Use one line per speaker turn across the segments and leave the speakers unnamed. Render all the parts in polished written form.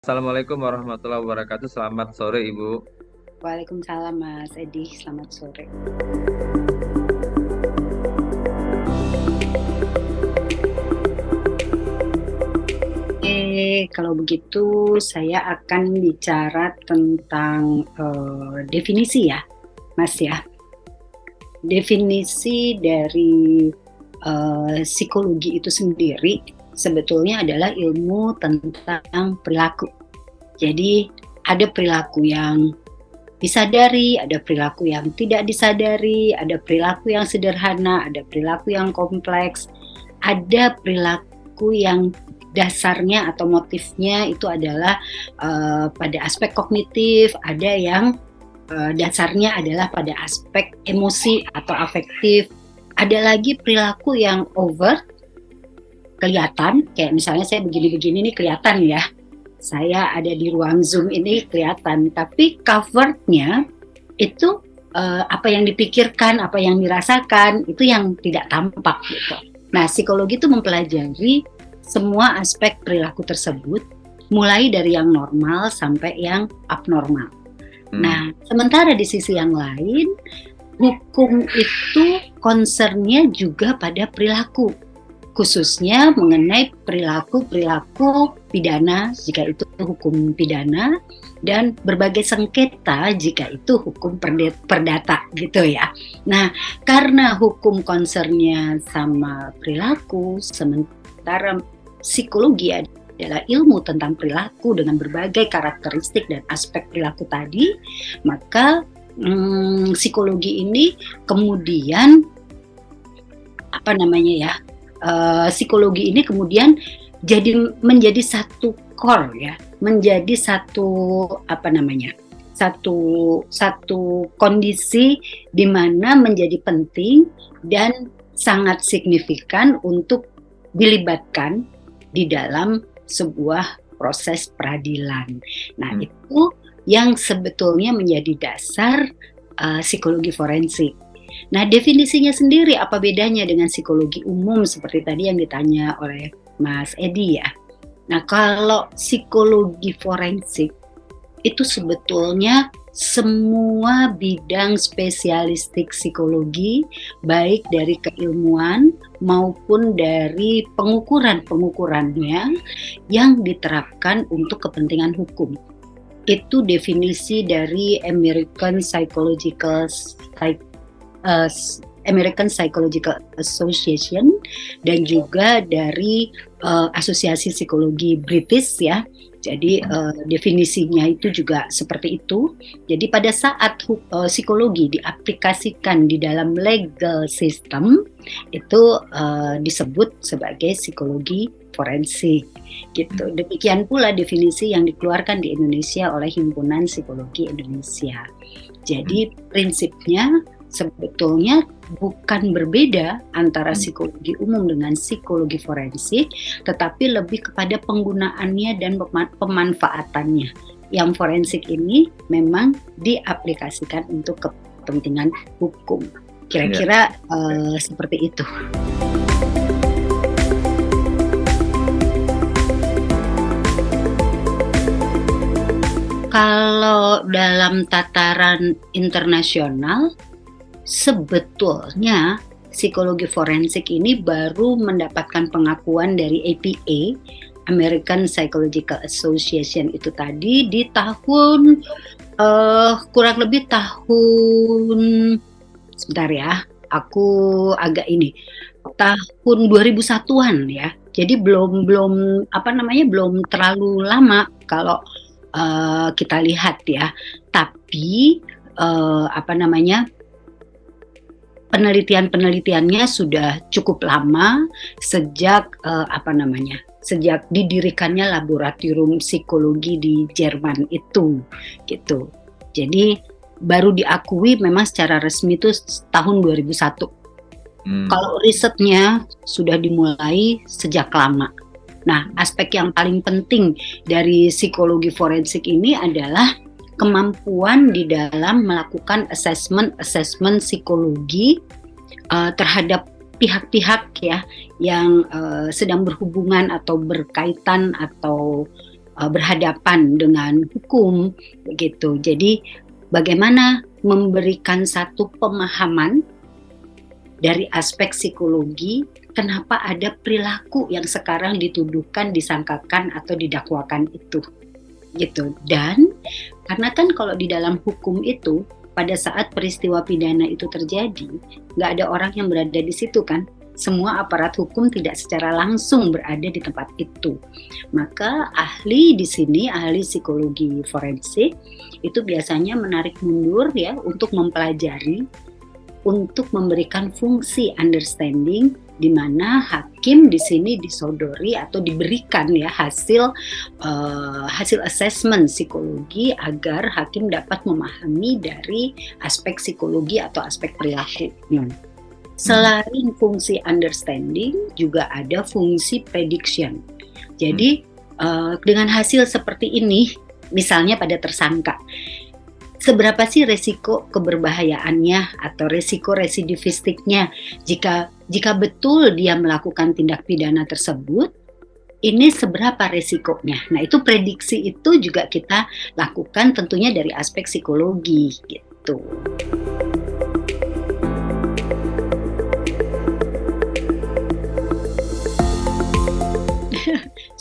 Assalamualaikum warahmatullahi wabarakatuh. Selamat sore, Ibu.
Waalaikumsalam Mas Edi, selamat sore. Kalau begitu saya akan bicara tentang definisi ya, Mas ya. Definisi dari psikologi itu sendiri sebetulnya adalah ilmu tentang perilaku. Jadi ada perilaku yang disadari, ada perilaku yang tidak disadari, ada perilaku yang sederhana, ada perilaku yang kompleks, ada perilaku yang dasarnya atau motifnya itu adalah pada aspek kognitif, ada yang dasarnya adalah pada aspek emosi atau afektif, ada lagi perilaku yang overt, kelihatan, kayak misalnya saya begini-begini ini kelihatan ya, saya ada di ruang Zoom ini kelihatan, tapi covernya itu apa yang dipikirkan, apa yang dirasakan, itu yang tidak tampak gitu. Nah, psikologi itu mempelajari semua aspek perilaku tersebut, mulai dari yang normal sampai yang abnormal. Nah, sementara di sisi yang lain, hukum itu concernnya juga pada perilaku, khususnya mengenai perilaku pidana jika itu hukum pidana, dan berbagai sengketa jika itu hukum perdata gitu ya. Nah, karena hukum concernnya sama perilaku, sementara psikologi adalah ilmu tentang perilaku dengan berbagai karakteristik dan aspek perilaku tadi, maka psikologi ini kemudian psikologi ini kemudian menjadi satu core ya, menjadi satu kondisi di mana menjadi penting dan sangat signifikan untuk dilibatkan di dalam sebuah proses peradilan. Nah, itu yang sebetulnya menjadi dasar psikologi forensik. Nah, definisinya sendiri apa bedanya dengan psikologi umum seperti tadi yang ditanya oleh Mas Edi ya. Nah, kalau psikologi forensik itu sebetulnya semua bidang spesialistik psikologi, baik dari keilmuan maupun dari pengukurannya yang diterapkan untuk kepentingan hukum. Itu definisi dari American Psychological Association dan juga dari Asosiasi Psikologi British ya. Jadi definisinya itu juga seperti itu. Jadi pada saat psikologi diaplikasikan di dalam legal system itu disebut sebagai psikologi forensik gitu. Demikian pula definisi yang dikeluarkan di Indonesia oleh Himpunan Psikologi Indonesia. Jadi prinsipnya sebetulnya bukan berbeda antara psikologi umum dengan psikologi forensik, tetapi lebih kepada penggunaannya dan pemanfaatannya. Yang forensik ini memang diaplikasikan untuk kepentingan hukum. Kira-kira seperti itu. Kalau dalam tataran internasional, sebetulnya psikologi forensik ini baru mendapatkan pengakuan dari APA, American Psychological Association itu tadi di tahun kurang lebih tahun sebentar ya, aku agak tahun 2001-an ya. Jadi belum terlalu lama kalau kita lihat ya. Tapi penelitiannya sudah cukup lama sejak sejak didirikannya laboratorium psikologi di Jerman itu gitu. Jadi baru diakui memang secara resmi itu tahun 2001. Kalau risetnya sudah dimulai sejak lama. Nah, aspek yang paling penting dari psikologi forensik ini adalah kemampuan di dalam melakukan assessment psikologi terhadap pihak-pihak ya yang sedang berhubungan atau berkaitan atau berhadapan dengan hukum begitu. Jadi bagaimana memberikan satu pemahaman dari aspek psikologi kenapa ada perilaku yang sekarang dituduhkan, disangkakan atau didakwakan itu gitu. Dan karena kan kalau di dalam hukum itu pada saat peristiwa pidana itu terjadi, nggak ada orang yang berada di situ kan. Semua aparat hukum tidak secara langsung berada di tempat itu. Maka ahli di sini, ahli psikologi forensik, itu biasanya menarik mundur ya untuk mempelajari, untuk memberikan fungsi understanding di mana hakim di sini disodori atau diberikan ya hasil assessment psikologi agar hakim dapat memahami dari aspek psikologi atau aspek perilaku. Selain fungsi understanding juga ada fungsi prediction. Jadi dengan hasil seperti ini, misalnya pada tersangka, seberapa sih resiko keberbahayaannya atau resiko residivistiknya jika betul dia melakukan tindak pidana tersebut, ini seberapa resikonya. Nah, itu prediksi itu juga kita lakukan tentunya dari aspek psikologi gitu.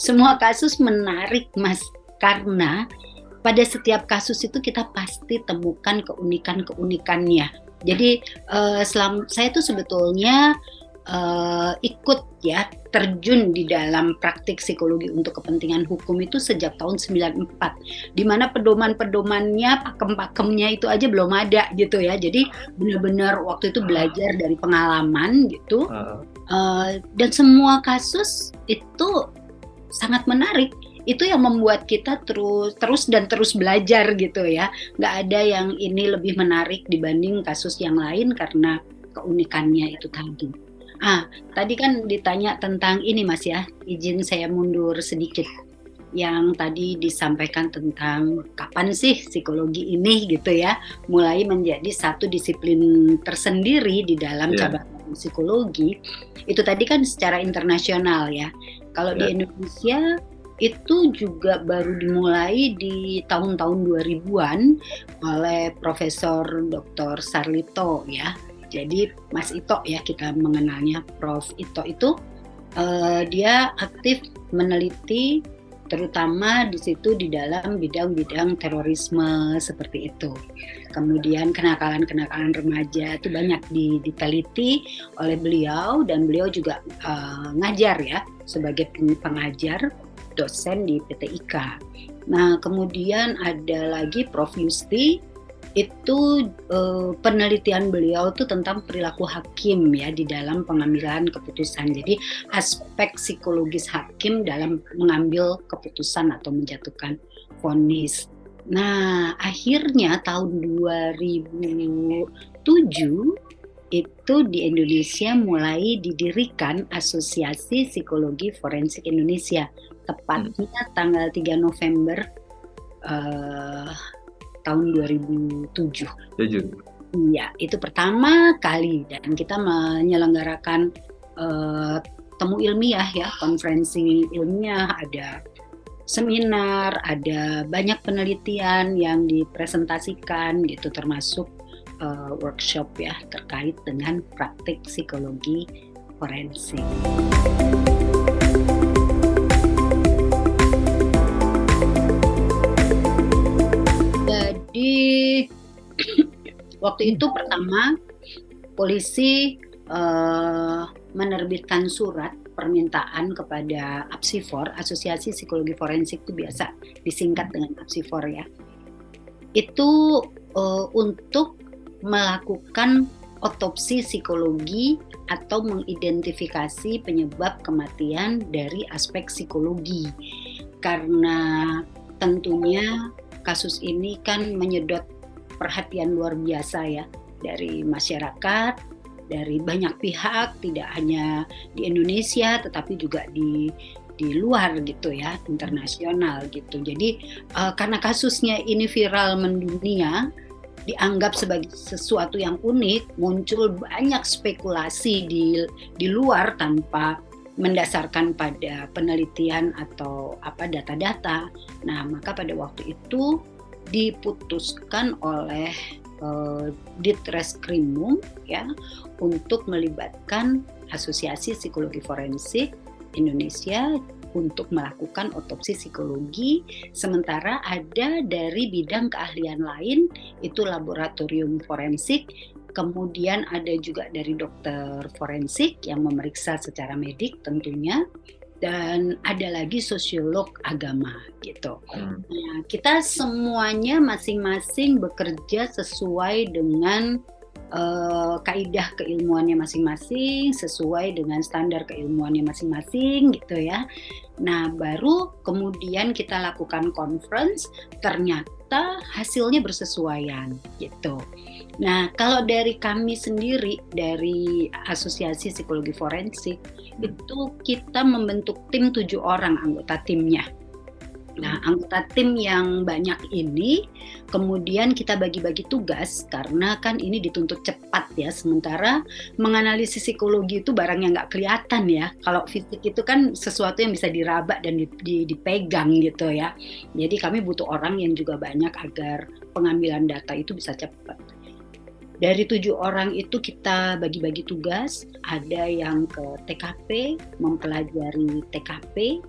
Semua kasus menarik, Mas, karena pada setiap kasus itu kita pasti temukan keunikan-keunikannya. Jadi saya tuh sebetulnya ikut ya terjun di dalam praktik psikologi untuk kepentingan hukum itu sejak tahun 94, di mana pedoman-pedomannya, pakem-pakemnya itu aja belum ada gitu ya. Jadi benar-benar waktu itu belajar dari pengalaman gitu. Dan semua kasus itu sangat menarik. Itu yang membuat kita terus belajar gitu ya. Nggak ada yang ini lebih menarik dibanding kasus yang lain karena keunikannya itu tadi. Tadi kan ditanya tentang ini Mas ya, izin saya mundur sedikit. Yang tadi disampaikan tentang kapan sih psikologi ini gitu ya, mulai menjadi satu disiplin tersendiri di dalam cabang psikologi. Itu tadi kan secara internasional ya. Kalau di Indonesia itu juga baru dimulai di tahun-tahun 2000-an oleh Profesor Dr. Sarlito ya. Jadi Mas Ito ya, kita mengenalnya Prof. Ito itu dia aktif meneliti terutama di situ di dalam bidang-bidang terorisme seperti itu. Kemudian kenakalan-kenakalan remaja itu banyak diteliti oleh beliau, dan beliau juga ngajar ya sebagai pengajar dosen di PTIK. Nah, kemudian ada lagi Prof. Yusti, itu penelitian beliau tuh tentang perilaku hakim ya di dalam pengambilan keputusan. Jadi aspek psikologis hakim dalam mengambil keputusan atau menjatuhkan vonis. Nah, akhirnya tahun 2007 itu di Indonesia mulai didirikan Asosiasi Psikologi Forensik Indonesia, tepatnya tanggal 3 November tahun 2007. Iya, itu pertama kali, dan kita menyelenggarakan temu ilmiah ya, konferensi ilmiah, ada seminar, ada banyak penelitian yang dipresentasikan gitu, termasuk workshop ya terkait dengan praktik psikologi forensik. Jadi waktu itu pertama polisi menerbitkan surat permintaan kepada APSIFOR, Asosiasi Psikologi Forensik itu biasa disingkat dengan APSIFOR ya. Itu untuk melakukan otopsi psikologi atau mengidentifikasi penyebab kematian dari aspek psikologi. Karena tentunya kasus ini kan menyedot perhatian luar biasa ya dari masyarakat, dari banyak pihak, tidak hanya di Indonesia tetapi juga di luar gitu ya, internasional gitu. Jadi karena kasusnya ini viral mendunia, dianggap sebagai sesuatu yang unik, muncul banyak spekulasi di luar tanpa mendasarkan pada penelitian atau data-data. Nah, maka pada waktu itu diputuskan oleh Ditreskrimum ya untuk melibatkan Asosiasi Psikologi Forensik Indonesia untuk melakukan otopsi psikologi, sementara ada dari bidang keahlian lain itu laboratorium forensik, kemudian ada juga dari dokter forensik yang memeriksa secara medik tentunya, dan ada lagi sosiolog agama gitu. Nah, kita semuanya masing-masing bekerja sesuai dengan kaidah keilmuannya masing-masing, sesuai dengan standar keilmuannya masing-masing gitu ya. Nah, baru kemudian kita lakukan conference, ternyata hasilnya bersesuaian gitu. Nah, kalau dari kami sendiri, dari Asosiasi Psikologi Forensik, itu kita membentuk tim 7 orang anggota timnya. Nah, anggota tim yang banyak ini, kemudian kita bagi-bagi tugas, karena kan ini dituntut cepat ya, sementara menganalisis psikologi itu barang yang nggak kelihatan ya. Kalau fisik itu kan sesuatu yang bisa diraba dan dipegang gitu ya. Jadi kami butuh orang yang juga banyak agar pengambilan data itu bisa cepat. Dari 7 orang itu kita bagi-bagi tugas, ada yang ke TKP, mempelajari TKP,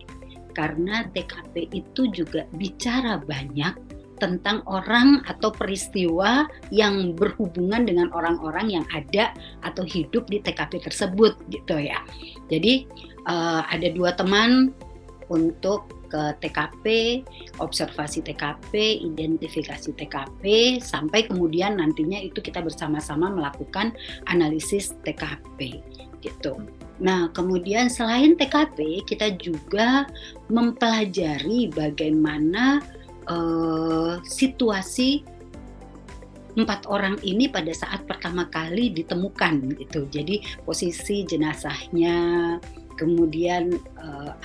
karena TKP itu juga bicara banyak tentang orang atau peristiwa yang berhubungan dengan orang-orang yang ada atau hidup di TKP tersebut gitu ya. Jadi ada 2 teman untuk ke TKP, observasi TKP, identifikasi TKP, sampai kemudian nantinya itu kita bersama-sama melakukan analisis TKP gitu. Nah, kemudian selain TKP, kita juga mempelajari bagaimana situasi 4 orang ini pada saat pertama kali ditemukan gitu. Jadi posisi jenazahnya, kemudian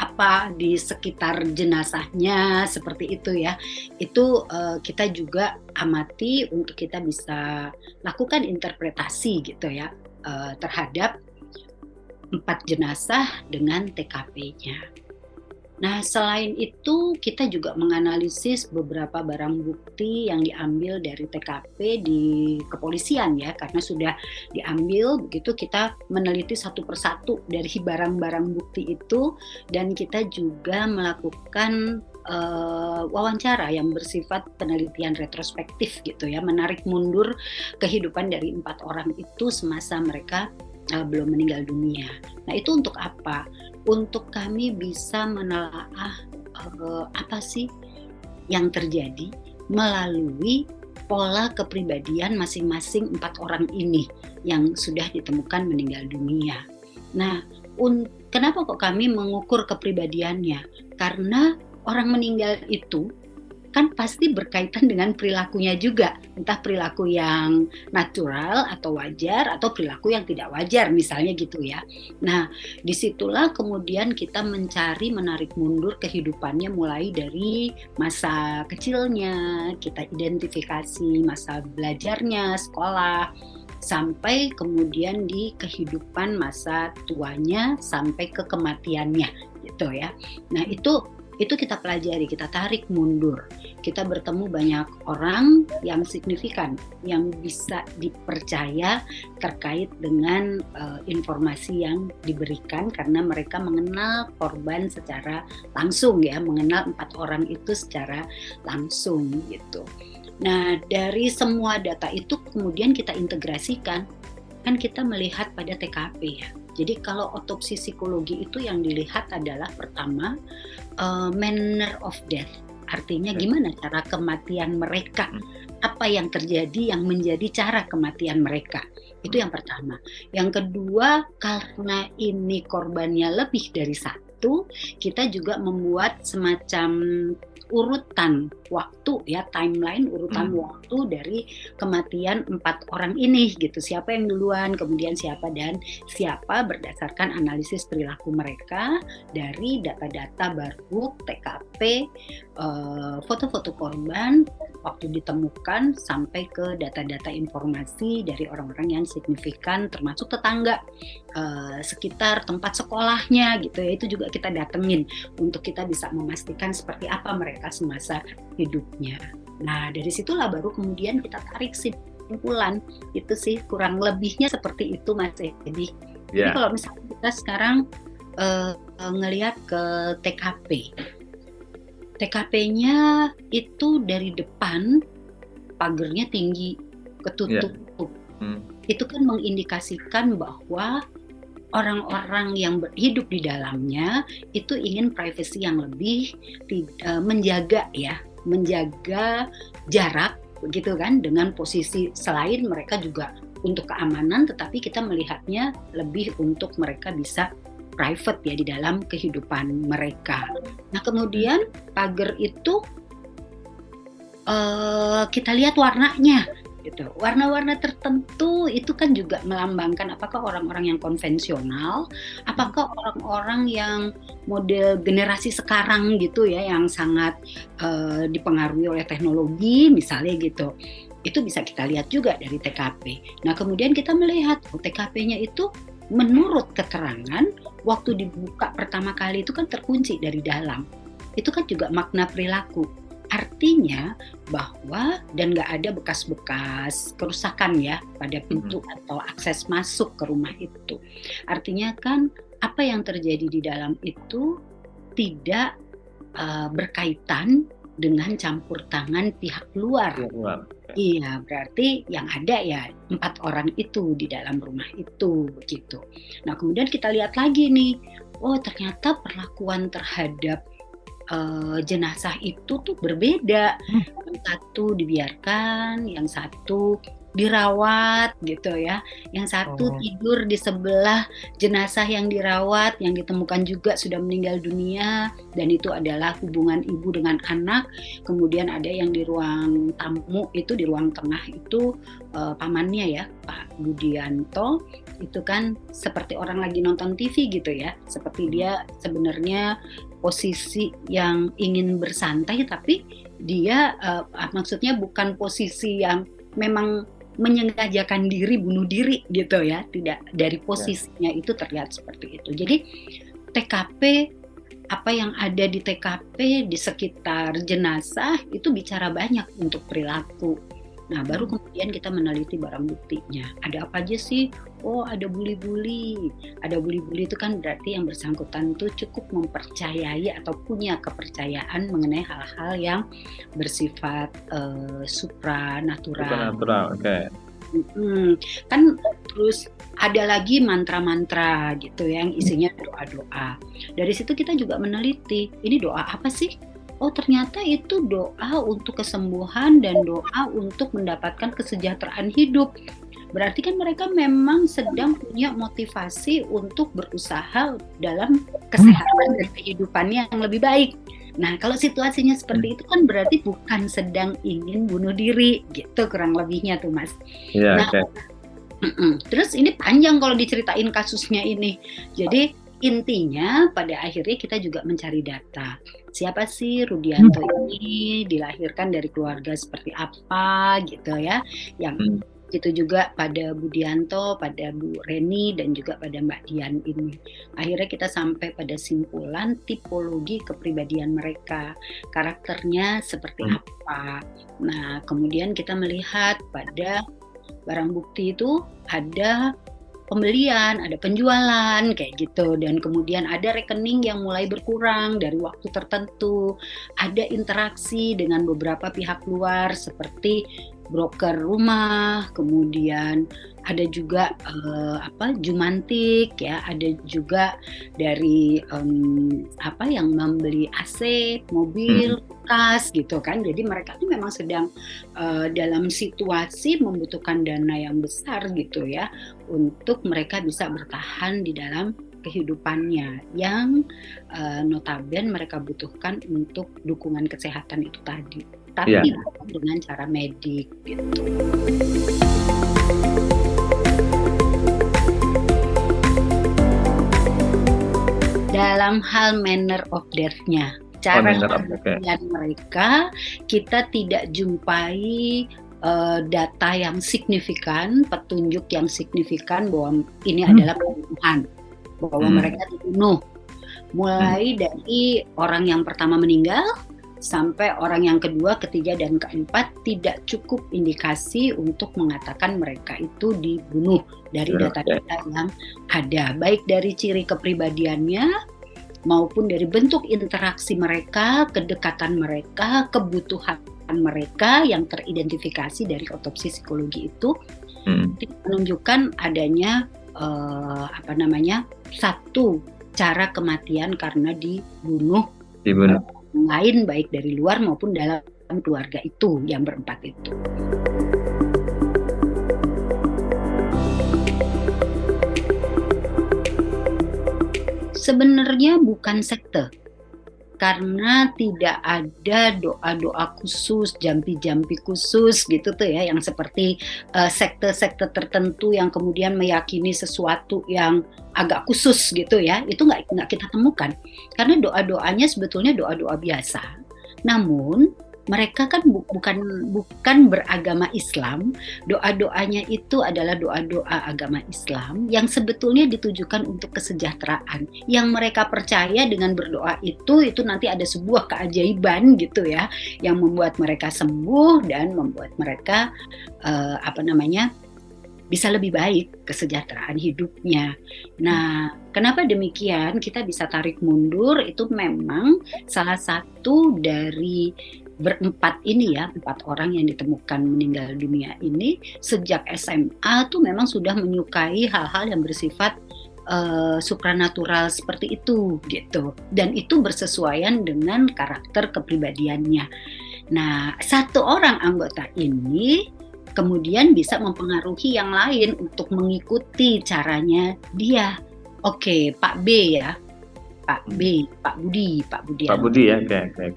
apa di sekitar jenazahnya seperti itu ya. Itu kita juga amati untuk kita bisa lakukan interpretasi gitu ya terhadap 4 jenazah dengan TKP-nya. Nah, selain itu kita juga menganalisis beberapa barang bukti yang diambil dari TKP di kepolisian ya, karena sudah diambil begitu kita meneliti satu persatu dari barang-barang bukti itu, dan kita juga melakukan wawancara yang bersifat penelitian retrospektif gitu ya, menarik mundur kehidupan dari 4 orang itu semasa mereka belum meninggal dunia. Nah, itu untuk apa? Untuk kami bisa menelaah apa sih yang terjadi melalui pola kepribadian masing-masing 4 orang ini yang sudah ditemukan meninggal dunia. Nah, kenapa kok kami mengukur kepribadiannya? Karena orang meninggal itu kan pasti berkaitan dengan perilakunya juga, entah perilaku yang natural atau wajar atau perilaku yang tidak wajar misalnya gitu ya. Nah, disitulah kemudian kita menarik mundur kehidupannya mulai dari masa kecilnya, kita identifikasi masa belajarnya, sekolah, sampai kemudian di kehidupan masa tuanya sampai ke kematiannya gitu ya. Nah, itu kita pelajari, kita tarik mundur. Kita bertemu banyak orang yang signifikan, yang bisa dipercaya terkait dengan informasi yang diberikan, karena mereka mengenal korban secara langsung ya, mengenal 4 orang itu secara langsung gitu. Nah, dari semua data itu kemudian kita integrasikan, kan kita melihat pada TKP ya. Jadi kalau otopsi psikologi itu yang dilihat adalah pertama manner of death, artinya gimana cara kematian mereka, apa yang terjadi yang menjadi cara kematian mereka, itu yang pertama. Yang kedua, karena ini korbannya lebih dari 1, kita juga membuat semacam urutan waktu ya, timeline urutan waktu dari kematian 4 orang ini gitu, siapa yang duluan, kemudian siapa dan siapa, berdasarkan analisis perilaku mereka dari data-data baru TKP, foto-foto korban, waktu ditemukan sampai ke data-data informasi dari orang-orang yang signifikan, termasuk tetangga sekitar tempat sekolahnya gitu ya, itu juga kita datengin untuk kita bisa memastikan seperti apa mereka semasa hidupnya. Nah dari situlah baru kemudian kita tarik kesimpulan. Itu sih kurang lebihnya seperti itu Mas Edi. Jadi kalau misalnya kita sekarang ngelihat ke TKP-nya itu dari depan pagernya tinggi, ketutup. Itu kan mengindikasikan bahwa orang-orang yang hidup di dalamnya itu ingin privasi yang lebih, menjaga jarak begitu kan, dengan posisi selain mereka juga untuk keamanan, tetapi kita melihatnya lebih untuk mereka bisa private ya di dalam kehidupan mereka. Nah kemudian pagar itu kita lihat warnanya gitu. Warna-warna tertentu itu kan juga melambangkan apakah orang-orang yang konvensional, apakah orang-orang yang model generasi sekarang gitu ya, yang sangat dipengaruhi oleh teknologi misalnya gitu. Itu bisa kita lihat juga dari TKP. Nah kemudian kita melihat TKP-nya itu menurut keterangan waktu dibuka pertama kali itu kan terkunci dari dalam. Itu kan juga makna perilaku. Artinya bahwa dan nggak ada bekas-bekas kerusakan ya pada pintu atau akses masuk ke rumah itu. Artinya kan apa yang terjadi di dalam itu tidak berkaitan dengan campur tangan pihak luar. Iya, berarti yang ada ya 4 orang itu di dalam rumah itu begitu. Nah kemudian kita lihat lagi nih, oh ternyata perlakuan terhadap jenazah itu tuh berbeda. Yang satu dibiarkan, yang satu dirawat gitu ya. Yang satu tidur di sebelah jenazah yang dirawat, yang ditemukan juga sudah meninggal dunia, dan itu adalah hubungan ibu dengan anak. Kemudian ada yang di ruang tamu itu, di ruang tengah itu pamannya ya, Pak Budianto. Itu kan seperti orang lagi nonton TV gitu ya, seperti dia sebenarnya posisi yang ingin bersantai, tapi dia maksudnya bukan posisi yang memang menyengajakan diri bunuh diri gitu ya, tidak dari posisinya itu terlihat seperti itu. Jadi TKP, apa yang ada di TKP di sekitar jenazah itu bicara banyak untuk perilaku. Nah baru kemudian kita meneliti barang buktinya. Ada apa aja sih? Oh ada buli-buli. Ada buli-buli itu kan berarti yang bersangkutan itu cukup mempercayai atau punya kepercayaan mengenai hal-hal yang bersifat supranatural.
Supranatural, oke.
Kan terus ada lagi mantra-mantra gitu yang isinya doa-doa. Dari situ kita juga meneliti, ini doa apa sih? Oh ternyata itu doa untuk kesembuhan dan doa untuk mendapatkan kesejahteraan hidup. Berarti kan mereka memang sedang punya motivasi untuk berusaha dalam kesehatan dan kehidupannya yang lebih baik. Nah kalau situasinya seperti itu kan berarti bukan sedang ingin bunuh diri gitu kurang lebihnya tuh Mas.
Iya,
nah, terus ini panjang kalau diceritain kasusnya ini. Jadi intinya pada akhirnya kita juga mencari data. Siapa sih Rudianto ini, dilahirkan dari keluarga seperti apa gitu ya. Yang itu juga pada Budianto, pada Bu Reni, dan juga pada Mbak Dian ini. Akhirnya kita sampai pada simpulan tipologi kepribadian mereka. Karakternya seperti apa. Nah kemudian kita melihat pada barang bukti itu ada pembelian, ada penjualan kayak gitu, dan kemudian ada rekening yang mulai berkurang dari waktu tertentu, ada interaksi dengan beberapa pihak luar seperti broker rumah, kemudian ada juga jumantik ya, ada juga dari yang membeli AC, mobil, kas gitu kan. Jadi mereka tuh memang sedang dalam situasi membutuhkan dana yang besar gitu ya, untuk mereka bisa bertahan di dalam kehidupannya yang notabene mereka butuhkan untuk dukungan kesehatan itu tadi. Tapi dengan cara medik gitu. Dalam hal manner of death-nya, Cara
menyerap, oke.
pembuktian mereka, kita tidak jumpai data yang signifikan, petunjuk yang signifikan bahwa ini adalah pembunuhan, bahwa mereka dibunuh. Mulai dari orang yang pertama meninggal sampai orang yang kedua, ketiga, dan keempat, tidak cukup indikasi untuk mengatakan mereka itu dibunuh dari data-data yang ada, baik dari ciri kepribadiannya maupun dari bentuk interaksi mereka, kedekatan mereka, kebutuhan mereka yang teridentifikasi dari otopsi psikologi itu menunjukkan adanya satu cara kematian karena dibunuh lain, baik dari luar maupun dalam keluarga itu yang berempat itu. Sebenarnya bukan sekte, karena tidak ada doa-doa khusus, jampi-jampi khusus gitu tuh ya, yang seperti sekte-sekte tertentu yang kemudian meyakini sesuatu yang agak khusus gitu ya, itu nggak kita temukan, karena doa-doanya sebetulnya doa-doa biasa. Namun mereka kan bukan beragama Islam, doa-doanya itu adalah doa-doa agama Islam yang sebetulnya ditujukan untuk kesejahteraan. Yang mereka percaya dengan berdoa itu nanti ada sebuah keajaiban gitu ya, yang membuat mereka sembuh dan membuat mereka bisa lebih baik kesejahteraan hidupnya. Nah, kenapa demikian? Kita bisa tarik mundur, itu memang salah satu dari berempat ini ya, 4 orang yang ditemukan meninggal dunia ini sejak SMA tuh memang sudah menyukai hal-hal yang bersifat supranatural seperti itu gitu, dan itu bersesuaian dengan karakter kepribadiannya. Nah, satu orang anggota ini kemudian bisa mempengaruhi yang lain untuk mengikuti caranya dia. Oke, Pak B ya. Pak Budi
ya, oke.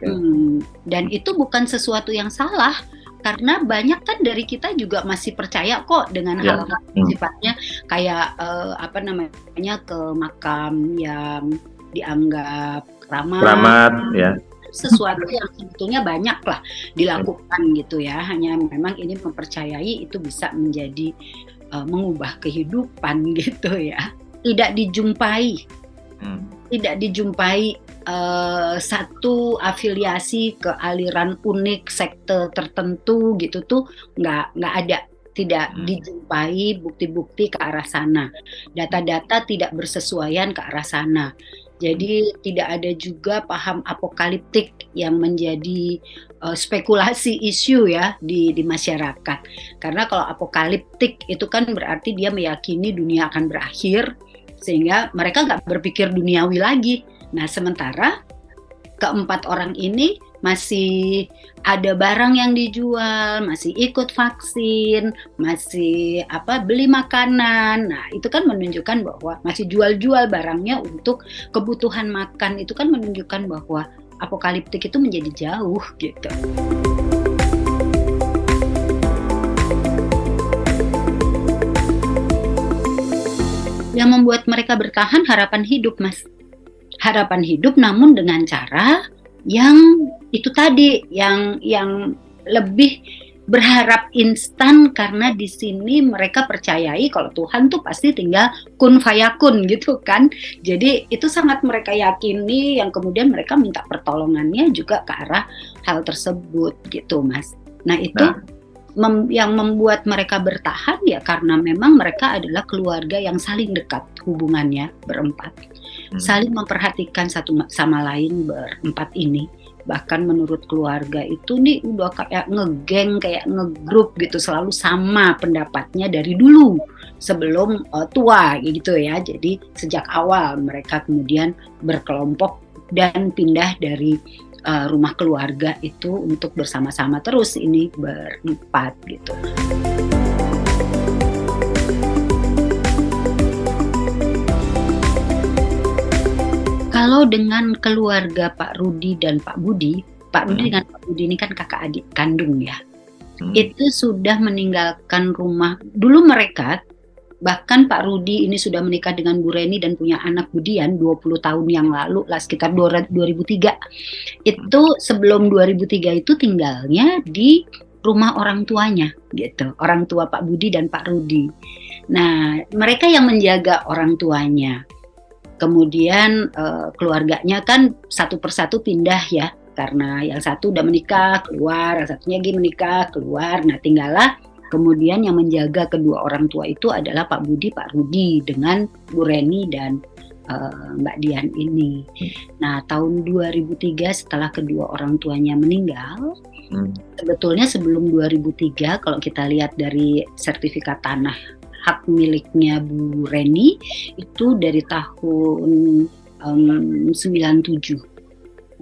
Dan itu bukan sesuatu yang salah, karena banyak kan dari kita juga masih percaya kok dengan hal-hal sifatnya kayak ke makam yang dianggap keramat ya, sesuatu yang sebetulnya banyak lah dilakukan gitu ya, hanya memang ini mempercayai itu bisa menjadi mengubah kehidupan gitu ya. Tidak dijumpai satu afiliasi ke aliran unik sekte tertentu gitu tuh nggak ada, tidak dijumpai bukti-bukti ke arah sana, data-data tidak bersesuaian ke arah sana. Jadi tidak ada juga paham apokaliptik yang menjadi spekulasi isu ya di masyarakat. Karena kalau apokaliptik itu kan berarti dia meyakini dunia akan berakhir, sehingga mereka nggak berpikir duniawi lagi. Nah, sementara keempat orang ini masih ada barang yang dijual, masih ikut vaksin, masih beli makanan. Nah, itu kan menunjukkan bahwa masih jual-jual barangnya untuk kebutuhan makan. Itu kan menunjukkan bahwa apokaliptik itu menjadi jauh gitu. Yang membuat mereka bertahan harapan hidup, Mas. Harapan hidup namun dengan cara yang itu tadi, yang lebih berharap instan, karena di sini mereka percayai kalau Tuhan tuh pasti tinggal kun fayakun gitu kan. Jadi itu sangat mereka yakini, yang kemudian mereka minta pertolongannya juga ke arah hal tersebut gitu, Mas. Nah, itu yang membuat mereka bertahan ya karena memang mereka adalah keluarga yang saling dekat hubungannya berempat, saling memperhatikan satu sama lain berempat ini. Bahkan menurut keluarga itu nih udah kayak ngegeng, kayak ngegrup gitu, selalu sama pendapatnya dari dulu sebelum tua gitu ya. Jadi sejak awal mereka kemudian berkelompok dan pindah dari rumah keluarga itu untuk bersama-sama terus ini berempat gitu. Kalau dengan keluarga Pak Rudi dan Pak Budi dengan Pak Budi ini kan kakak adik kandung ya. Itu sudah meninggalkan rumah. Dulu mereka Bahkan Pak Rudi ini sudah menikah dengan Bu Reni dan punya anak Budian 20 tahun yang lalu lah, sekitar 2003. Itu sebelum 2003 itu tinggalnya di rumah orang tuanya gitu, orang tua Pak Budi dan Pak Rudi. Nah, mereka yang menjaga orang tuanya. Kemudian keluarganya kan satu persatu pindah ya, karena yang satu udah menikah keluar, yang satunya lagi menikah keluar. Nah, tinggallah kemudian yang menjaga kedua orang tua itu adalah Pak Budi, Pak Rudi dengan Bu Reni dan Mbak Dian ini. Nah, tahun 2003 setelah kedua orang tuanya meninggal, sebetulnya sebelum 2003 kalau kita lihat dari sertifikat tanah hak miliknya Bu Reni itu dari tahun 97.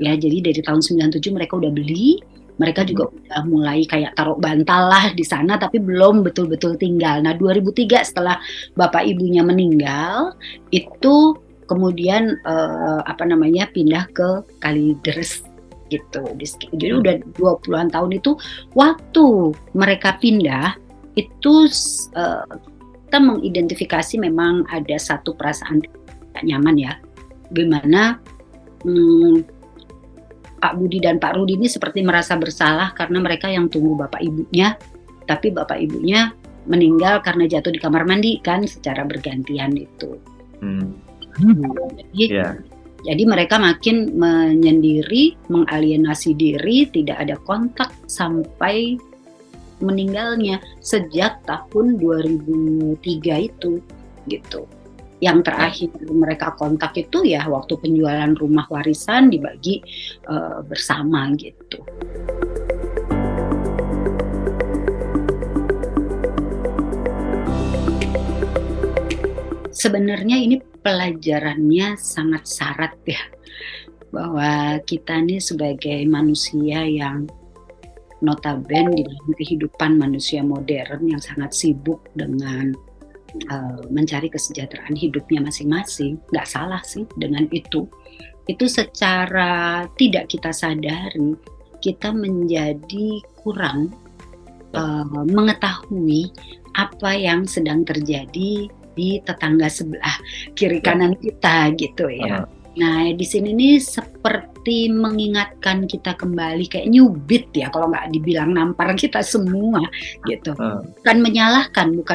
Ya, jadi dari tahun 97 mereka udah beli. Mereka juga udah mulai kayak taruh bantal lah di sana, tapi belum betul-betul tinggal. Nah, 2003 setelah bapak ibunya meninggal, itu kemudian pindah ke Kalideres gitu. Jadi udah 20-an tahun itu waktu mereka pindah itu kita mengidentifikasi memang ada satu perasaan tidak nyaman ya, gimana Pak Budi dan Pak Rudi ini seperti merasa bersalah karena mereka yang tunggu bapak ibunya, tapi bapak ibunya meninggal karena jatuh di kamar mandi kan secara bergantian itu. Jadi mereka makin menyendiri, mengalienasi diri, tidak ada kontak sampai meninggalnya sejak tahun 2003 itu gitu. Yang terakhir mereka kontak itu ya waktu penjualan rumah warisan dibagi bersama gitu. Sebenarnya ini pelajarannya sangat syarat ya, bahwa kita nih sebagai manusia yang notabene di dalam kehidupan manusia modern yang sangat sibuk dengan mencari kesejahteraan hidupnya masing-masing, nggak salah sih dengan itu secara tidak kita sadari kita menjadi kurang mengetahui apa yang sedang terjadi di tetangga sebelah kiri kanan kita gitu ya. Nah, di sini nih seperti mengingatkan kita kembali kayak nyubit ya, kalau nggak dibilang nampar kita semua gitu. Bukan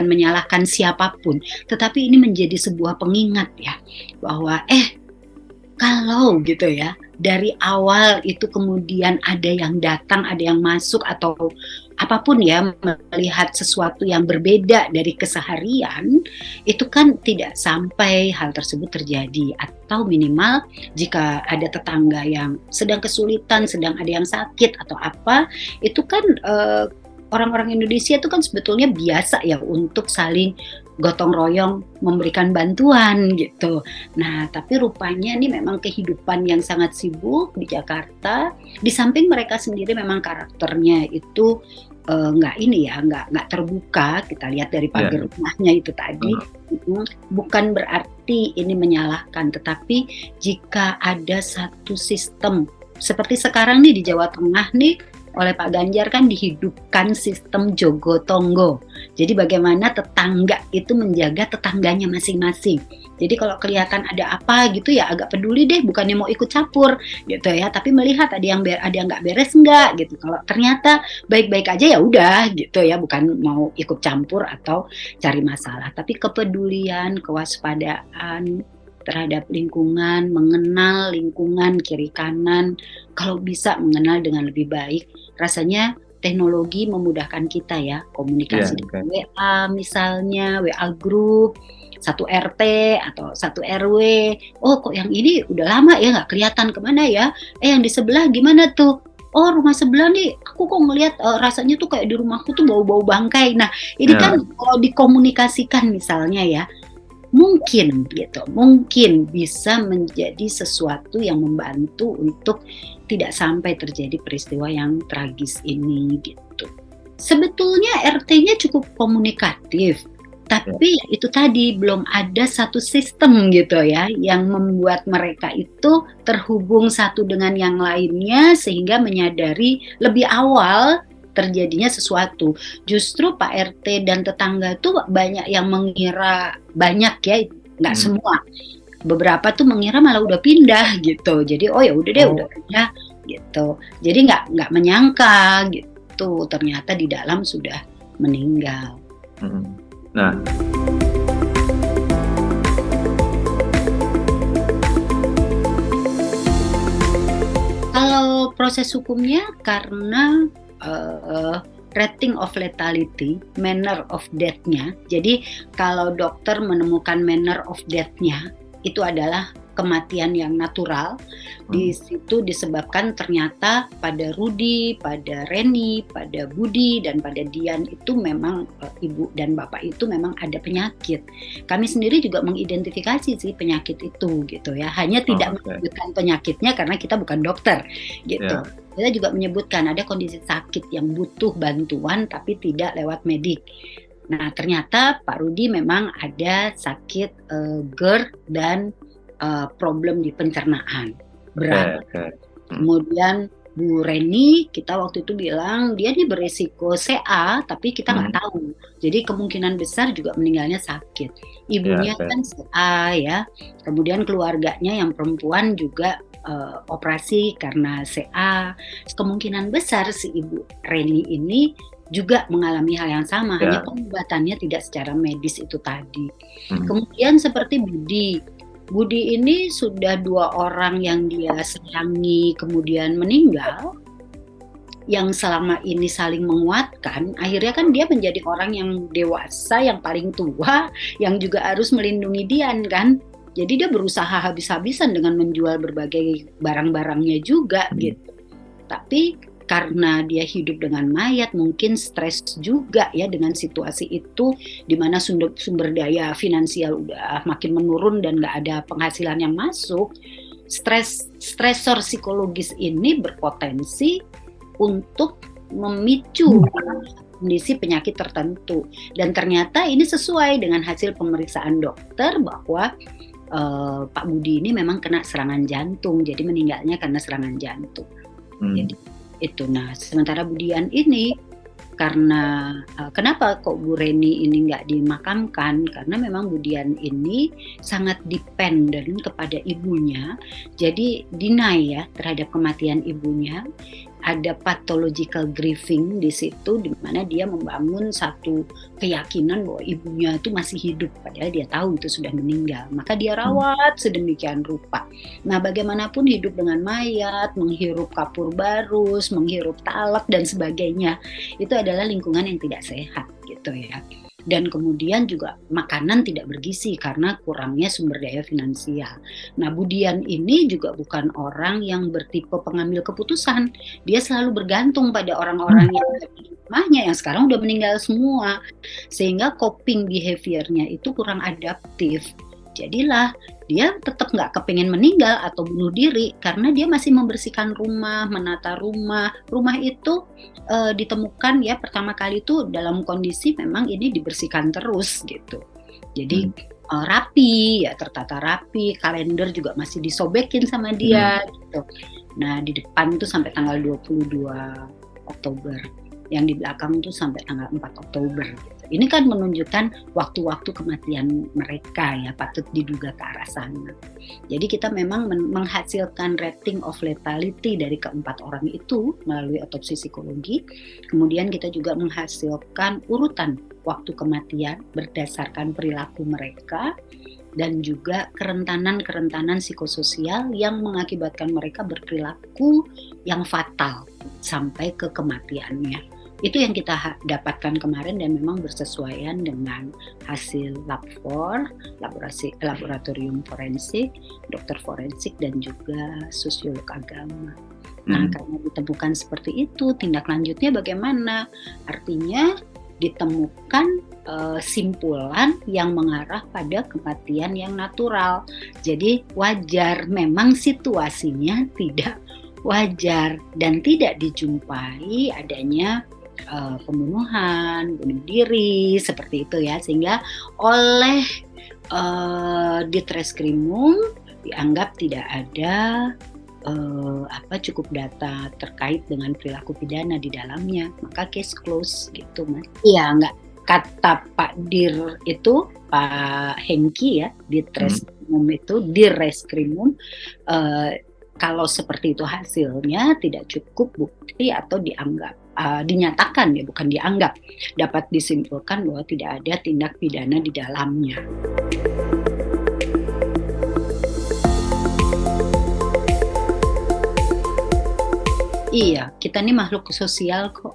menyalahkan siapapun, tetapi ini menjadi sebuah pengingat ya, bahwa kalau gitu ya, dari awal itu kemudian ada yang datang, ada yang masuk atau apapun ya, melihat sesuatu yang berbeda dari keseharian, itu kan tidak sampai hal tersebut terjadi. Atau minimal jika ada tetangga yang sedang kesulitan, sedang ada yang sakit atau apa, itu kan orang-orang Indonesia itu kan sebetulnya biasa ya untuk saling gotong royong memberikan bantuan gitu. Nah, tapi rupanya ini memang kehidupan yang sangat sibuk di Jakarta. Di samping mereka sendiri memang karakternya itu nggak terbuka. Kita lihat dari pagar rumahnya itu tadi. Bukan berarti ini menyalahkan, tetapi jika ada satu sistem seperti sekarang nih di Jawa Tengah nih, oleh Pak Ganjar kan dihidupkan sistem Jogo Tonggo. Jadi bagaimana tetangga itu menjaga tetangganya masing-masing. Jadi kalau kelihatan ada apa gitu ya agak peduli deh, bukannya mau ikut campur gitu ya, tapi melihat ada yang nggak beres enggak gitu. Kalau ternyata baik-baik aja ya udah gitu ya, bukan mau ikut campur atau cari masalah, tapi kepedulian, kewaspadaan terhadap lingkungan, mengenal lingkungan kiri kanan, kalau bisa mengenal dengan lebih baik. Rasanya teknologi memudahkan kita ya, komunikasi dengan WA misalnya, WA group, satu RT atau satu RW, oh kok yang ini udah lama ya nggak kelihatan kemana ya, yang di sebelah gimana tuh, oh rumah sebelah nih aku kok ngelihat rasanya tuh kayak di rumahku tuh bau-bau bangkai. Nah ini kan kalau dikomunikasikan misalnya ya, mungkin bisa menjadi sesuatu yang membantu untuk tidak sampai terjadi peristiwa yang tragis ini gitu. Sebetulnya RT-nya cukup komunikatif, tapi itu tadi belum ada satu sistem gitu ya yang membuat mereka itu terhubung satu dengan yang lainnya sehingga menyadari lebih awal terjadinya sesuatu. Justru Pak RT dan tetangga tuh banyak yang mengira, banyak ya, nggak semua. Beberapa tuh mengira malah udah pindah gitu. Jadi oh ya udah deh, udah pindah gitu. Jadi nggak menyangka gitu. Ternyata di dalam sudah meninggal.
Nah,
kalau proses hukumnya karena rating of lethality, manner of death-nya. Jadi kalau dokter menemukan manner of death-nya itu adalah kematian yang natural. Di situ disebabkan ternyata pada Rudy, pada Reni, pada Budi, dan pada Dian itu memang ibu dan bapak itu memang ada penyakit. Kami sendiri juga mengidentifikasi sih penyakit itu gitu ya. Hanya tidak menyebutkan penyakitnya karena kita bukan dokter gitu. Kita juga menyebutkan ada kondisi sakit yang butuh bantuan tapi tidak lewat medik. Nah ternyata Pak Rudy memang ada sakit GERD dan problem di pencernaan berat. Kemudian Bu Reni kita waktu itu bilang dia ini beresiko CA tapi kita nggak tahu. Jadi kemungkinan besar juga meninggalnya sakit. Ibunya kan CA ya. Kemudian keluarganya yang perempuan juga operasi karena CA. Kemungkinan besar si Ibu Reni ini juga mengalami hal yang sama, hanya pengobatannya tidak secara medis itu tadi. Kemudian seperti Budi ini sudah 2 orang yang dia sayangi kemudian meninggal, yang selama ini saling menguatkan, akhirnya kan dia menjadi orang yang dewasa, yang paling tua, yang juga harus melindungi Dian kan. Jadi dia berusaha habis-habisan dengan menjual berbagai barang-barangnya juga gitu. Tapi karena dia hidup dengan mayat, mungkin stres juga ya dengan situasi itu, di mana sumber daya finansial udah makin menurun dan nggak ada penghasilan yang masuk. Stresor psikologis ini berpotensi untuk memicu kondisi penyakit tertentu. Dan ternyata ini sesuai dengan hasil pemeriksaan dokter bahwa Pak Budi ini memang kena serangan jantung, jadi meninggalnya karena serangan jantung. Jadi itu. Nah, sementara Budian ini karena kenapa kok Bu Reni ini nggak dimakamkan? Karena memang Budian ini sangat dependen kepada ibunya, jadi deny ya terhadap kematian ibunya. Ada pathological grieving di situ, di mana dia membangun satu keyakinan bahwa ibunya itu masih hidup, padahal dia tahu itu sudah meninggal. Maka dia rawat sedemikian rupa. Nah, bagaimanapun hidup dengan mayat, menghirup kapur barus, menghirup talak dan sebagainya, itu adalah lingkungan yang tidak sehat gitu ya. Dan kemudian juga makanan tidak bergizi karena kurangnya sumber daya finansial. Nah, Budian ini juga bukan orang yang bertipe pengambil keputusan. Dia selalu bergantung pada orang-orang yang ada di rumahnya yang sekarang udah meninggal semua. Sehingga coping behavior-nya itu kurang adaptif. Jadilah dia tetap nggak kepingin meninggal atau bunuh diri karena dia masih membersihkan rumah, menata rumah. Rumah itu ditemukan ya pertama kali itu dalam kondisi memang ini dibersihkan terus gitu. Jadi rapi ya, tertata rapi, kalender juga masih disobekin sama dia gitu. Nah, di depan itu sampai tanggal 22 Oktober. Yang di belakang itu sampai tanggal 4 Oktober gitu. Ini kan menunjukkan waktu-waktu kematian mereka ya, patut diduga ke arah sana. Jadi kita memang menghasilkan rating of lethality dari keempat orang itu melalui otopsi psikologi. Kemudian kita juga menghasilkan urutan waktu kematian berdasarkan perilaku mereka dan juga kerentanan psikososial yang mengakibatkan mereka berperilaku yang fatal sampai ke kematiannya. Itu yang kita dapatkan kemarin dan memang bersesuaian dengan hasil lab-4, laboratorium forensik, dokter forensik dan juga sosiolog agama. Nah, karena ditemukan seperti itu, tindak lanjutnya bagaimana? Artinya ditemukan simpulan yang mengarah pada kematian yang natural. Jadi wajar, memang situasinya tidak wajar dan tidak dijumpai adanya pembunuhan, bunuh diri seperti itu ya, sehingga oleh Ditreskrimum dianggap tidak ada cukup data terkait dengan perilaku pidana di dalamnya, maka case close gitu Mas. Iya, nggak kata Pak Dir itu, Pak Hengki ya, di Treskrimum itu, Dir Reskrimum, kalau seperti itu hasilnya tidak cukup bukti atau dianggap dinyatakan ya, bukan dianggap, dapat disimpulkan bahwa tidak ada tindak pidana di dalamnya. Iya, kita ini makhluk sosial kok.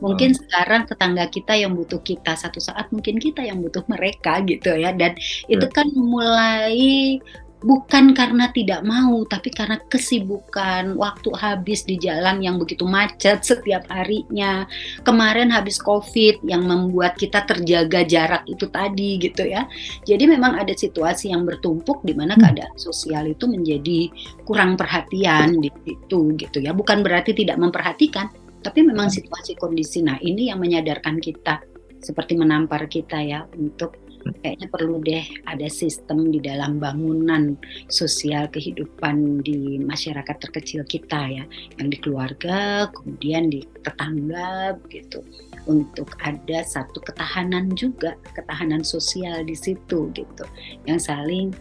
Mungkin sekarang tetangga kita yang butuh kita, satu saat mungkin kita yang butuh mereka gitu ya. Dan itu kan mulai bukan karena tidak mau, tapi karena kesibukan, waktu habis di jalan yang begitu macet setiap harinya. Kemarin habis COVID yang membuat kita terjaga jarak itu tadi gitu ya. Jadi memang ada situasi yang bertumpuk di mana keadaan sosial itu menjadi kurang perhatian di situ gitu ya. Bukan berarti tidak memperhatikan, tapi memang situasi kondisi. Nah ini yang menyadarkan kita, seperti menampar kita ya, untuk kayaknya perlu deh ada sistem di dalam bangunan sosial kehidupan di masyarakat terkecil kita ya, yang di keluarga, kemudian di tetangga begitu, untuk ada satu ketahanan juga, ketahanan sosial di situ gitu, yang saling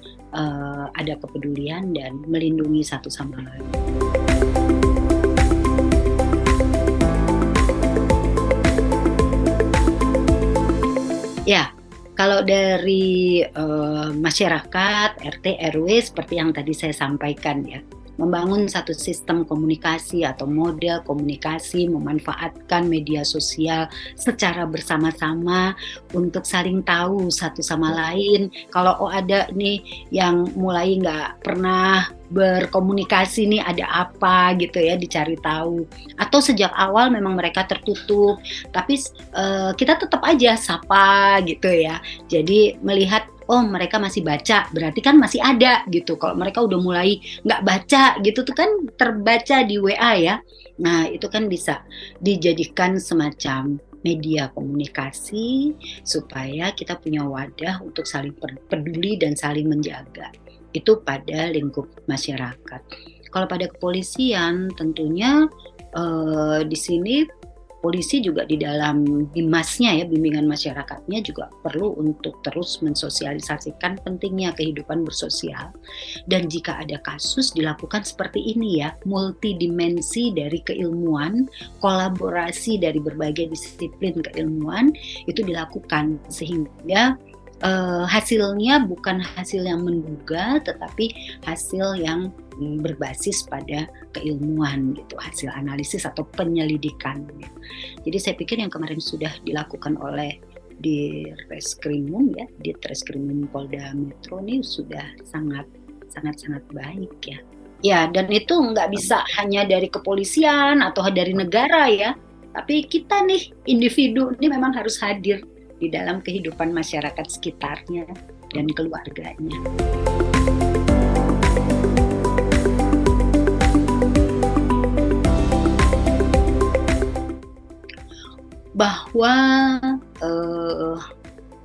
ada kepedulian dan melindungi satu sama lain. Ya, kalau dari masyarakat, RT, RW seperti yang tadi saya sampaikan ya, membangun satu sistem komunikasi atau model komunikasi, memanfaatkan media sosial secara bersama-sama untuk saling tahu satu sama lain. Kalau ada nih yang mulai nggak pernah berkomunikasi nih, ada apa gitu ya, dicari tahu. Atau sejak awal memang mereka tertutup, tapi kita tetap aja sapa gitu ya. Jadi melihat mereka masih baca, berarti kan masih ada gitu. Kalau mereka udah mulai nggak baca gitu tuh kan terbaca di WA ya. Nah itu kan bisa dijadikan semacam media komunikasi supaya kita punya wadah untuk saling peduli dan saling menjaga. Itu pada lingkup masyarakat. Kalau pada kepolisian tentunya di sini polisi juga di dalam bimasnya ya, bimbingan masyarakatnya juga perlu untuk terus mensosialisasikan pentingnya kehidupan bersosial. Dan jika ada kasus dilakukan seperti ini ya, multidimensi dari keilmuan, kolaborasi dari berbagai disiplin keilmuan itu dilakukan sehingga hasilnya bukan hasil yang menduga, tetapi hasil yang berbasis pada keilmuan gitu, hasil analisis atau penyelidikan. Jadi saya pikir yang kemarin sudah dilakukan oleh di Reskrimum ya, di Treskrimum Polda Metro ini sudah sangat baik ya. Ya, dan itu nggak bisa hanya dari kepolisian atau dari negara ya, tapi kita nih individu ini memang harus hadir di dalam kehidupan masyarakat sekitarnya dan keluarganya. Bahwa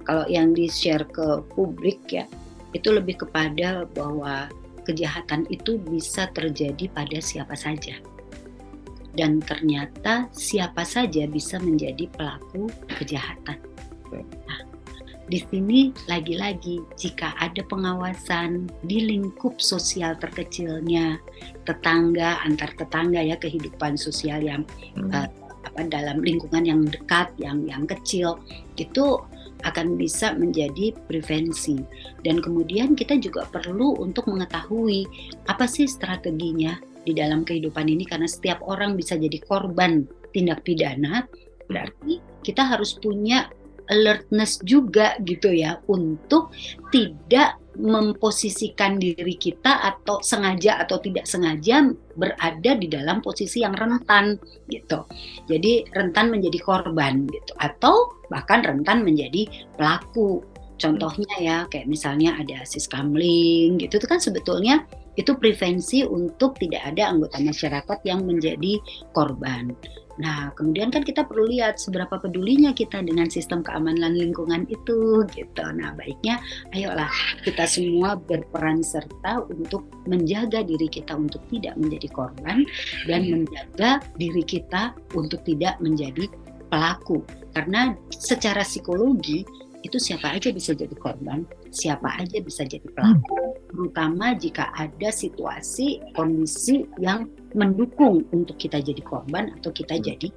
kalau yang di-share ke publik ya, itu lebih kepada bahwa kejahatan itu bisa terjadi pada siapa saja. Dan ternyata siapa saja bisa menjadi pelaku kejahatan. Nah, di sini lagi-lagi jika ada pengawasan di lingkup sosial terkecilnya, tetangga, antar tetangga ya, kehidupan sosial yang dalam lingkungan yang dekat, yang kecil, itu akan bisa menjadi prevensi. Dan kemudian kita juga perlu untuk mengetahui apa sih strateginya di dalam kehidupan ini, karena setiap orang bisa jadi korban tindak pidana, berarti kita harus punya alertness juga gitu ya, untuk tidak memposisikan diri kita atau sengaja atau tidak sengaja berada di dalam posisi yang rentan gitu. Jadi rentan menjadi korban gitu, atau bahkan rentan menjadi pelaku. Contohnya ya, kayak misalnya ada siskamling gitu, itu kan sebetulnya itu prevensi untuk tidak ada anggota masyarakat yang menjadi korban. Nah, kemudian kan kita perlu lihat seberapa pedulinya kita dengan sistem keamanan lingkungan itu gitu. Nah, baiknya ayolah kita semua berperan serta untuk menjaga diri kita untuk tidak menjadi korban dan menjaga diri kita untuk tidak menjadi pelaku. Karena secara psikologi itu siapa aja bisa jadi korban, siapa aja bisa jadi pelaku, terutama jika ada situasi, kondisi yang mendukung untuk kita jadi korban atau kita jadi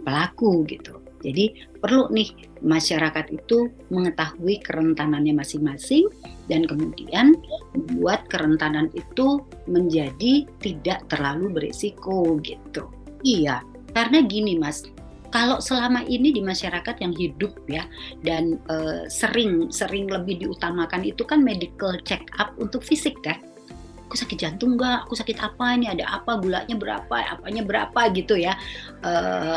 pelaku gitu. Jadi perlu nih masyarakat itu mengetahui kerentanannya masing-masing dan kemudian membuat kerentanan itu menjadi tidak terlalu berisiko gitu. Iya, karena gini Mas, kalau selama ini di masyarakat yang hidup ya dan sering lebih diutamakan itu kan medical check up untuk fisik kan. Aku sakit jantung nggak? Aku sakit apa? Ini ada apa? Gulanya berapa? Apanya berapa gitu ya?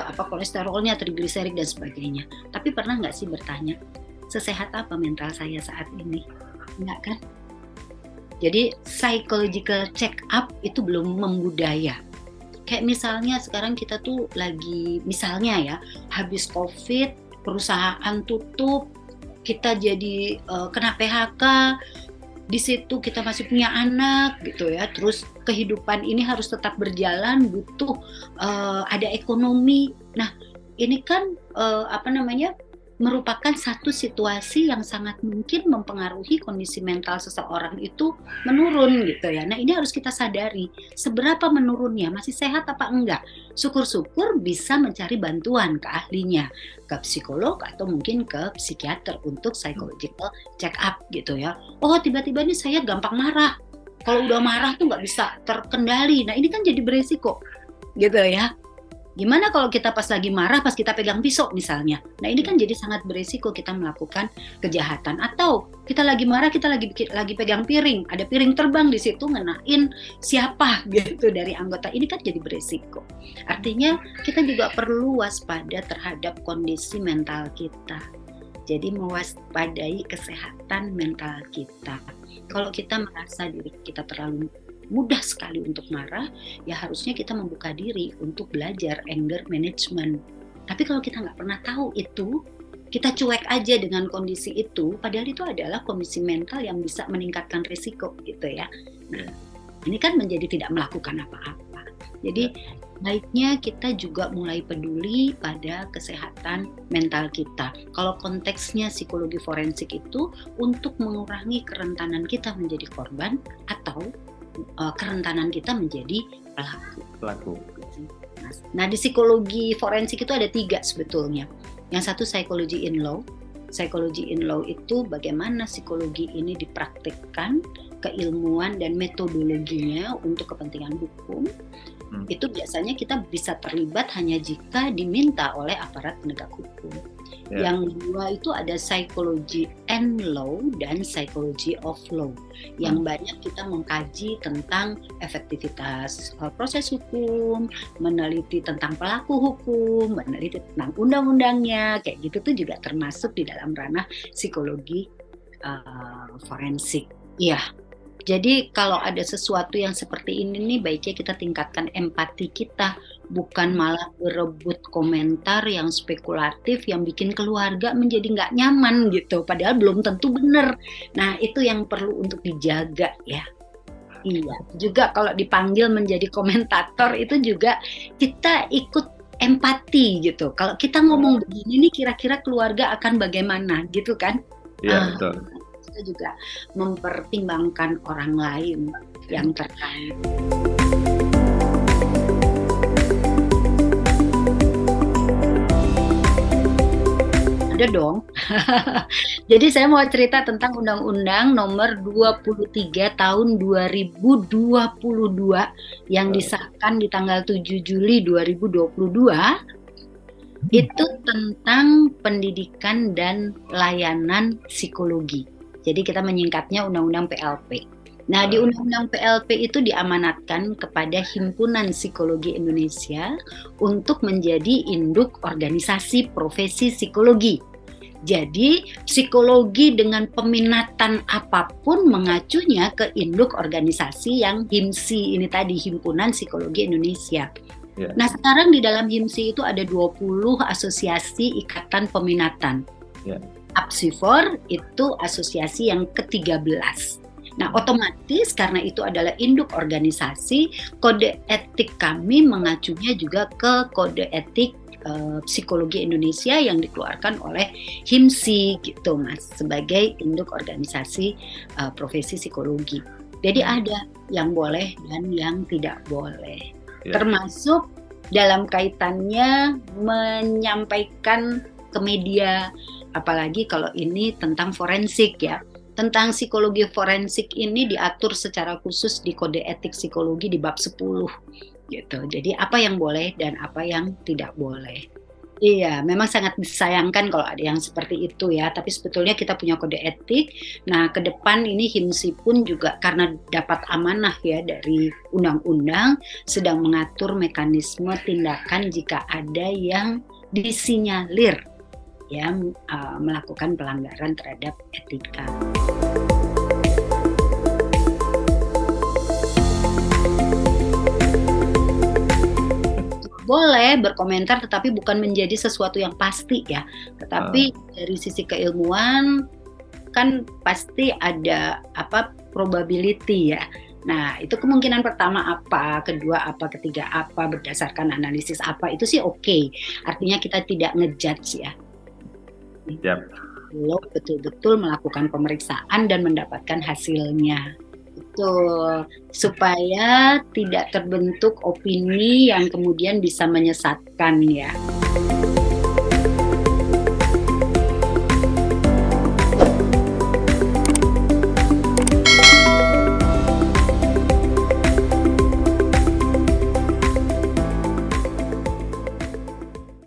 Apa kolesterolnya, trigliserid dan sebagainya. Tapi pernah nggak sih bertanya sesehat apa mental saya saat ini? Enggak kan? Jadi psychological check up itu belum membudaya. Kayak misalnya sekarang kita tuh lagi misalnya ya habis COVID, perusahaan tutup, kita jadi kena PHK, di situ kita masih punya anak gitu ya, terus kehidupan ini harus tetap berjalan, butuh ada ekonomi. Nah ini kan merupakan satu situasi yang sangat mungkin mempengaruhi kondisi mental seseorang itu menurun gitu ya. Nah ini harus kita sadari seberapa menurunnya, masih sehat apa enggak. Syukur-syukur bisa mencari bantuan ke ahlinya, ke psikolog atau mungkin ke psikiater untuk psychological check up gitu ya. Oh tiba-tiba nih saya gampang marah, kalau udah marah tuh nggak bisa terkendali. Nah ini kan jadi beresiko gitu ya. Gimana kalau kita pas lagi marah, pas kita pegang pisau misalnya. Nah ini kan jadi sangat beresiko kita melakukan kejahatan. Atau kita lagi marah, kita lagi pegang piring, ada piring terbang di situ ngenain siapa gitu dari anggota. Ini kan jadi beresiko. Artinya kita juga perlu waspada terhadap kondisi mental kita. Jadi mewaspadai kesehatan mental kita. Kalau kita merasa diri kita terlalu mudah sekali untuk marah, ya harusnya kita membuka diri untuk belajar anger management. Tapi kalau kita nggak pernah tahu itu, kita cuek aja dengan kondisi itu, padahal itu adalah kondisi mental yang bisa meningkatkan risiko gitu ya. Nah, ini kan menjadi tidak melakukan apa-apa. Jadi baiknya kita juga mulai peduli pada kesehatan mental kita. Kalau konteksnya psikologi forensik itu untuk mengurangi kerentanan kita menjadi korban atau kerentanan kita menjadi pelaku. Nah di psikologi forensik itu ada 3 sebetulnya. Yang satu psychology in law. Psychology in law itu bagaimana psikologi ini dipraktikkan, keilmuan dan metodologinya untuk kepentingan hukum. Itu biasanya kita bisa terlibat hanya jika diminta oleh aparat penegak hukum. Yang 2 itu ada psychology and law dan psychology of law. Yang banyak kita mengkaji tentang efektivitas proses hukum, meneliti tentang pelaku hukum, meneliti tentang undang-undangnya, kayak gitu tuh juga termasuk di dalam ranah psikologi forensik. Iya. Jadi kalau ada sesuatu yang seperti ini nih, baiknya kita tingkatkan empati kita, bukan malah berebut komentar yang spekulatif yang bikin keluarga menjadi nggak nyaman gitu, padahal belum tentu benar. Nah itu yang perlu untuk dijaga ya. Iya, juga kalau dipanggil menjadi komentator itu juga kita ikut empati gitu. Kalau kita ngomong begini nih, kira-kira keluarga akan bagaimana gitu kan?
Iya betul.
Kita juga mempertimbangkan orang lain yang terkait. Ada dong. Jadi saya mau cerita tentang Undang-Undang Nomor 23 Tahun 2022 yang disahkan di tanggal 7 Juli 2022. Itu tentang pendidikan dan layanan psikologi. Jadi kita menyingkatnya Undang-Undang PLP. Nah, di Undang-Undang PLP itu diamanatkan kepada Himpunan Psikologi Indonesia untuk menjadi induk organisasi profesi psikologi. Jadi, psikologi dengan peminatan apapun mengacunya ke induk organisasi yang HIMSI ini tadi, Himpunan Psikologi Indonesia.
Ya.
Nah, sekarang di dalam HIMSI itu ada 20 asosiasi ikatan peminatan.
Ya.
Apsifor itu asosiasi yang ke-13. Nah, otomatis karena itu adalah induk organisasi, kode etik kami mengacunya juga ke kode etik psikologi Indonesia yang dikeluarkan oleh HIMSI gitu, Mas, sebagai induk organisasi profesi psikologi. Jadi ada yang boleh dan yang tidak boleh. Termasuk dalam kaitannya menyampaikan ke media, apalagi kalau ini tentang forensik ya. Tentang psikologi forensik ini diatur secara khusus di kode etik psikologi di bab 10 gitu. Jadi apa yang boleh dan apa yang tidak boleh. Iya, memang sangat disayangkan kalau ada yang seperti itu ya, tapi sebetulnya kita punya kode etik. Nah, ke depan ini HIMSI pun juga karena dapat amanah ya dari undang-undang sedang mengatur mekanisme tindakan jika ada yang disinyalir ya melakukan pelanggaran terhadap etika. Boleh berkomentar tetapi bukan menjadi sesuatu yang pasti ya. Tetapi dari sisi keilmuan kan pasti ada probability ya. Nah, itu kemungkinan pertama apa, kedua apa, ketiga apa, berdasarkan analisis apa, itu sih oke. Artinya kita tidak ngejudge ya. Lo betul-betul melakukan pemeriksaan dan mendapatkan hasilnya. Betul, supaya tidak terbentuk opini yang kemudian bisa menyesatkan ya.